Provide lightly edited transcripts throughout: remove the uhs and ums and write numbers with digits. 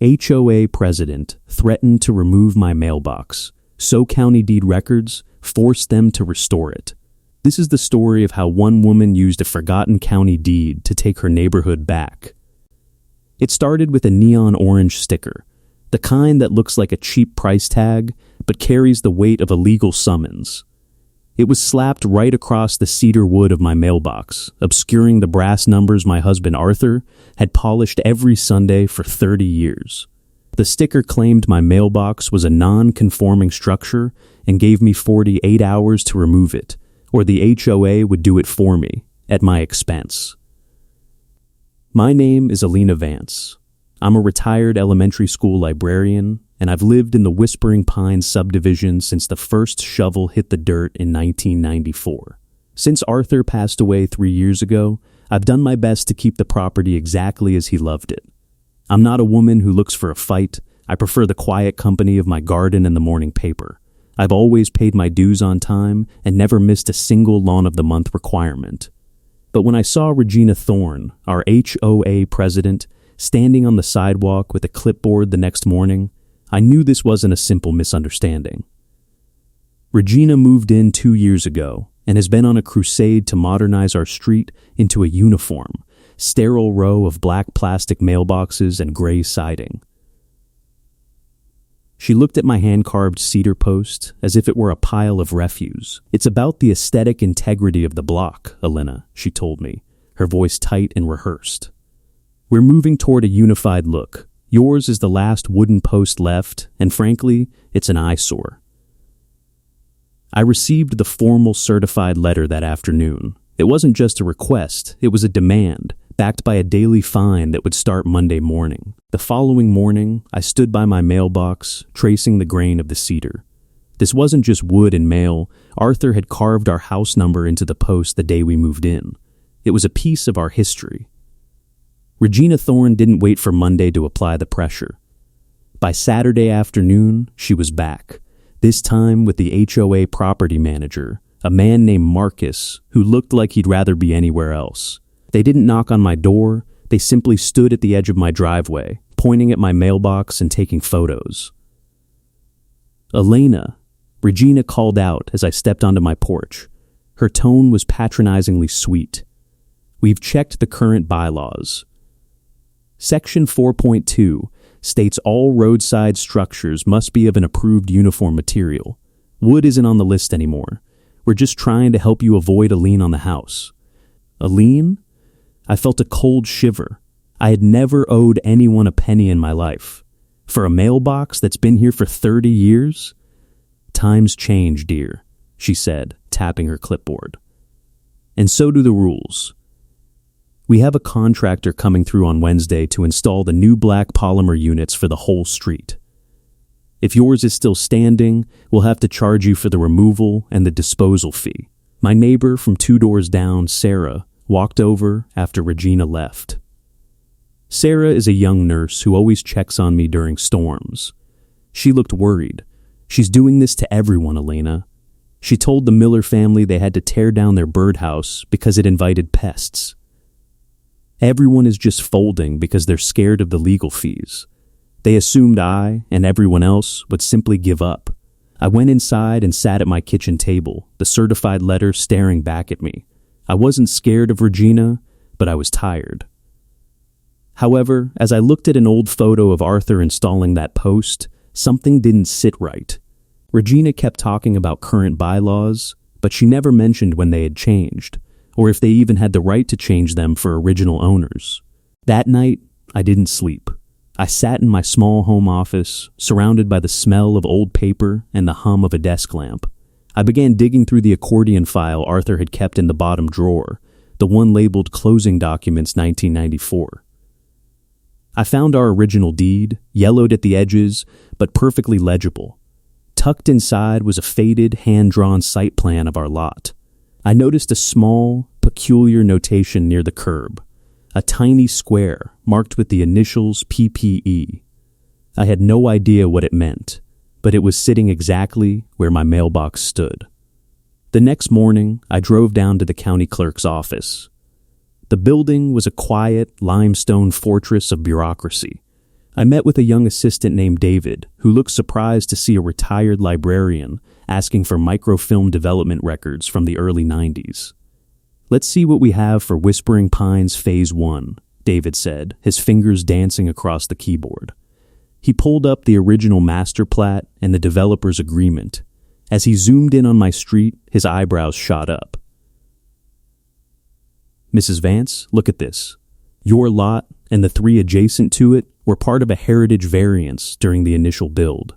H.O.A. president threatened to remove my mailbox, so county deed records forced them to restore it. This is the story of how one woman used a forgotten county deed to take her neighborhood back. It started with a neon orange sticker, the kind that looks like a cheap price tag but carries the weight of a legal summons. It was slapped right across the cedar wood of my mailbox, obscuring the brass numbers my husband Arthur had polished every Sunday for 30 years. The sticker claimed my mailbox was a non-conforming structure and gave me 48 hours to remove it, or the H.O.A. would do it for me, at my expense. My name is Alina Vance. I'm a retired elementary school librarian, and I've lived in the Whispering Pines subdivision since the first shovel hit the dirt in 1994. Since Arthur passed away 3 years ago, I've done my best to keep the property exactly as he loved it. I'm not a woman who looks for a fight. I prefer the quiet company of my garden and the morning paper. I've always paid my dues on time and never missed a single lawn of the month requirement. But when I saw Regina Thorne, our H.O.A. president, standing on the sidewalk with a clipboard the next morning, I knew this wasn't a simple misunderstanding. Regina moved in 2 years ago and has been on a crusade to modernize our street into a uniform, sterile row of black plastic mailboxes and gray siding. She looked at my hand-carved cedar post as if it were a pile of refuse. "It's about the aesthetic integrity of the block, Alina," she told me, her voice tight and rehearsed. "We're moving toward a unified look. Yours is the last wooden post left, and frankly, it's an eyesore." I received the formal certified letter that afternoon. It wasn't just a request, it was a demand, backed by a daily fine that would start Monday morning. The following morning, I stood by my mailbox, tracing the grain of the cedar. This wasn't just wood and mail. Arthur had carved our house number into the post the day we moved in. It was a piece of our history. Regina Thorne didn't wait for Monday to apply the pressure. By Saturday afternoon, she was back, this time with the H.O.A. property manager, a man named Marcus, who looked like he'd rather be anywhere else. They didn't knock on my door, they simply stood at the edge of my driveway, pointing at my mailbox and taking photos. "Elena," Regina called out as I stepped onto my porch. Her tone was patronizingly sweet. "We've checked the current bylaws. Section 4.2 states all roadside structures must be of an approved uniform material. Wood isn't on the list anymore. We're just trying to help you avoid a lien on the house." A lien? I felt a cold shiver. I had never owed anyone a penny in my life. For a mailbox that's been here for 30 years? "Times change, dear," she said, tapping her clipboard. "And so do the rules. We have a contractor coming through on Wednesday to install the new black polymer units for the whole street. If yours is still standing, we'll have to charge you for the removal and the disposal fee." My neighbor from 2 doors down, Sarah, walked over after Regina left. Sarah is a young nurse who always checks on me during storms. She looked worried. "She's doing this to everyone, Elena. She told the Miller family they had to tear down their birdhouse because it invited pests. Everyone is just folding because they're scared of the legal fees. They assumed I and everyone else would simply give up." I went inside and sat at my kitchen table, the certified letter staring back at me. I wasn't scared of Regina, but I was tired. However, as I looked at an old photo of Arthur installing that post, something didn't sit right. Regina kept talking about current bylaws, but she never mentioned when they had changed, or if they even had the right to change them for original owners. That night, I didn't sleep. I sat in my small home office, surrounded by the smell of old paper and the hum of a desk lamp. I began digging through the accordion file Arthur had kept in the bottom drawer, the one labeled Closing Documents 1994. I found our original deed, yellowed at the edges, but perfectly legible. Tucked inside was a faded, hand-drawn site plan of our lot. I noticed a small, peculiar notation near the curb, a tiny square marked with the initials PPE. I had no idea what it meant, but it was sitting exactly where my mailbox stood. The next morning, I drove down to the county clerk's office. The building was a quiet, limestone fortress of bureaucracy. I met with a young assistant named David, who looked surprised to see a retired librarian asking for microfilm development records from the early 90s. "Let's see what we have for Whispering Pines Phase 1, David said, his fingers dancing across the keyboard. He pulled up the original master plat and the developer's agreement. As he zoomed in on my street, his eyebrows shot up. "Mrs. Vance, look at this. Your lot and the 3 adjacent to it were part of a heritage variance during the initial build.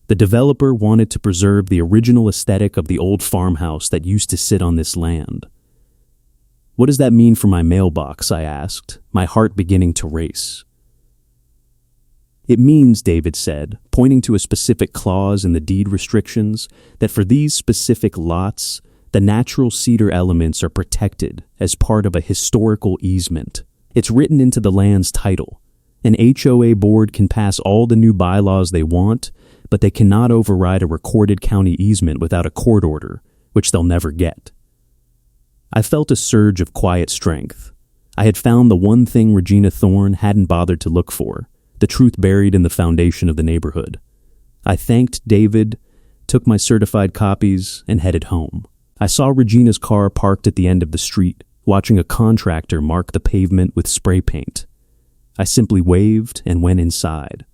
The developer wanted to preserve the original aesthetic of the old farmhouse that used to sit on this land." "What does that mean for my mailbox?" I asked, my heart beginning to race. "It means," David said, pointing to a specific clause in the deed restrictions, "that for these specific lots, the natural cedar elements are protected as part of a historical easement. It's written into the land's title. An H.O.A. board can pass all the new bylaws they want, but they cannot override a recorded county easement without a court order, which they'll never get." I felt a surge of quiet strength. I had found the one thing Regina Thorne hadn't bothered to look for, the truth buried in the foundation of the neighborhood. I thanked David, took my certified copies, and headed home. I saw Regina's car parked at the end of the street, watching a contractor mark the pavement with spray paint. I simply waved and went inside.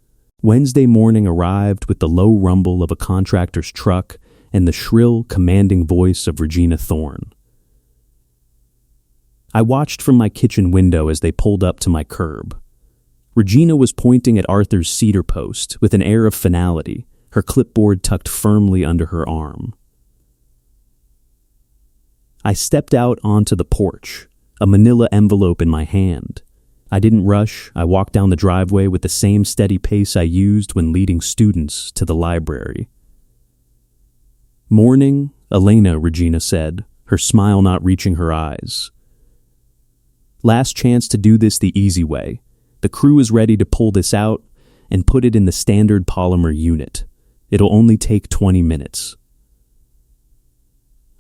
Wednesday morning arrived with the low rumble of a contractor's truck and the shrill, commanding voice of Regina Thorne. I watched from my kitchen window as they pulled up to my curb. Regina was pointing at Arthur's cedar post with an air of finality, her clipboard tucked firmly under her arm. I stepped out onto the porch, a manila envelope in my hand. I didn't rush. I walked down the driveway with the same steady pace I used when leading students to the library. "Morning, Elena," Regina said, her smile not reaching her eyes. "Last chance to do this the easy way. The crew is ready to pull this out and put it in the standard polymer unit. It'll only take 20 minutes.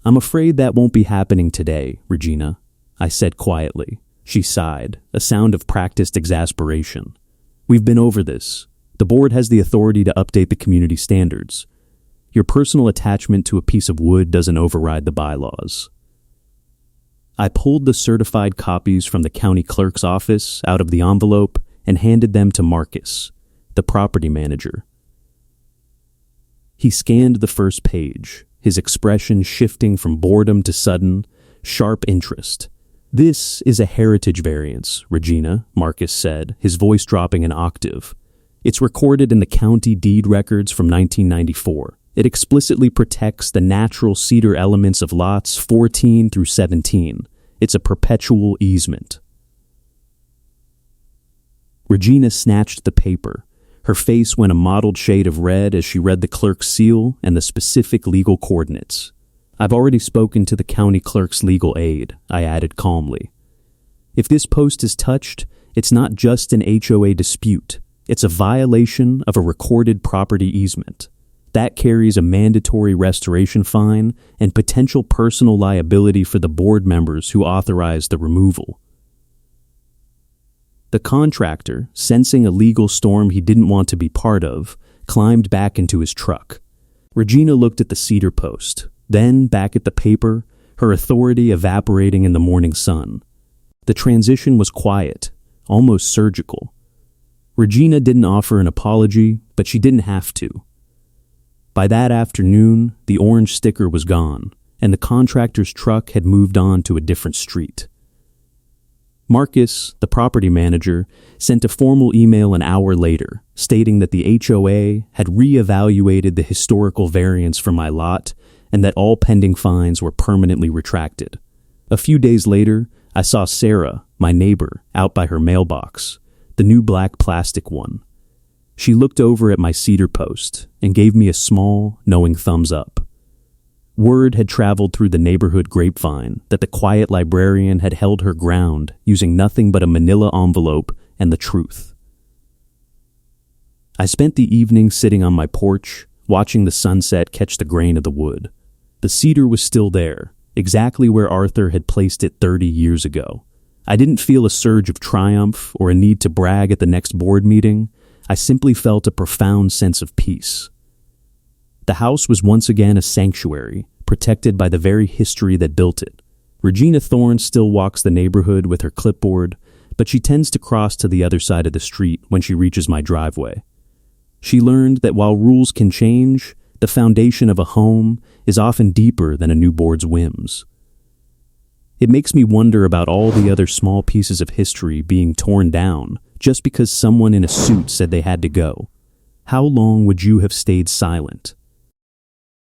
"I'm afraid that won't be happening today, Regina," I said quietly. She sighed, a sound of practiced exasperation. "We've been over this. The board has the authority to update the community standards. Your personal attachment to a piece of wood doesn't override the bylaws." I pulled the certified copies from the county clerk's office out of the envelope and handed them to Marcus, the property manager. He scanned the first page, his expression shifting from boredom to sudden, sharp interest. "This is a heritage variance, Regina," Marcus said, his voice dropping an octave. "It's recorded in the county deed records from 1994. It explicitly protects the natural cedar elements of lots 14 through 17. It's a perpetual easement." Regina snatched the paper. Her face went a mottled shade of red as she read the clerk's seal and the specific legal coordinates. "I've already spoken to the county clerk's legal aide," I added calmly. "If this post is touched, it's not just an H.O.A. dispute. It's a violation of a recorded property easement. That carries a mandatory restoration fine and potential personal liability for the board members who authorized the removal." The contractor, sensing a legal storm he didn't want to be part of, climbed back into his truck. Regina looked at the cedar post, then back at the paper, her authority evaporating in the morning sun. The transition was quiet, almost surgical. Regina didn't offer an apology, but she didn't have to. By that afternoon, the orange sticker was gone, and the contractor's truck had moved on to a different street. Marcus, the property manager, sent a formal email an hour later, stating that the H.O.A. had re-evaluated the historical variance for my lot and that all pending fines were permanently retracted. A few days later, I saw Sarah, my neighbor, out by her mailbox, the new black plastic one. She looked over at my cedar post and gave me a small, knowing thumbs up. Word had traveled through the neighborhood grapevine that the quiet librarian had held her ground using nothing but a manila envelope and the truth. I spent the evening sitting on my porch, watching the sunset catch the grain of the wood. The cedar was still there, exactly where Arthur had placed it 30 years ago. I didn't feel a surge of triumph or a need to brag at the next board meeting. I simply felt a profound sense of peace. The house was once again a sanctuary, protected by the very history that built it. Regina Thorne still walks the neighborhood with her clipboard, but she tends to cross to the other side of the street when she reaches my driveway. She learned that while rules can change, the foundation of a home is often deeper than a newborn's whims. It makes me wonder about all the other small pieces of history being torn down just because someone in a suit said they had to go. How long would you have stayed silent?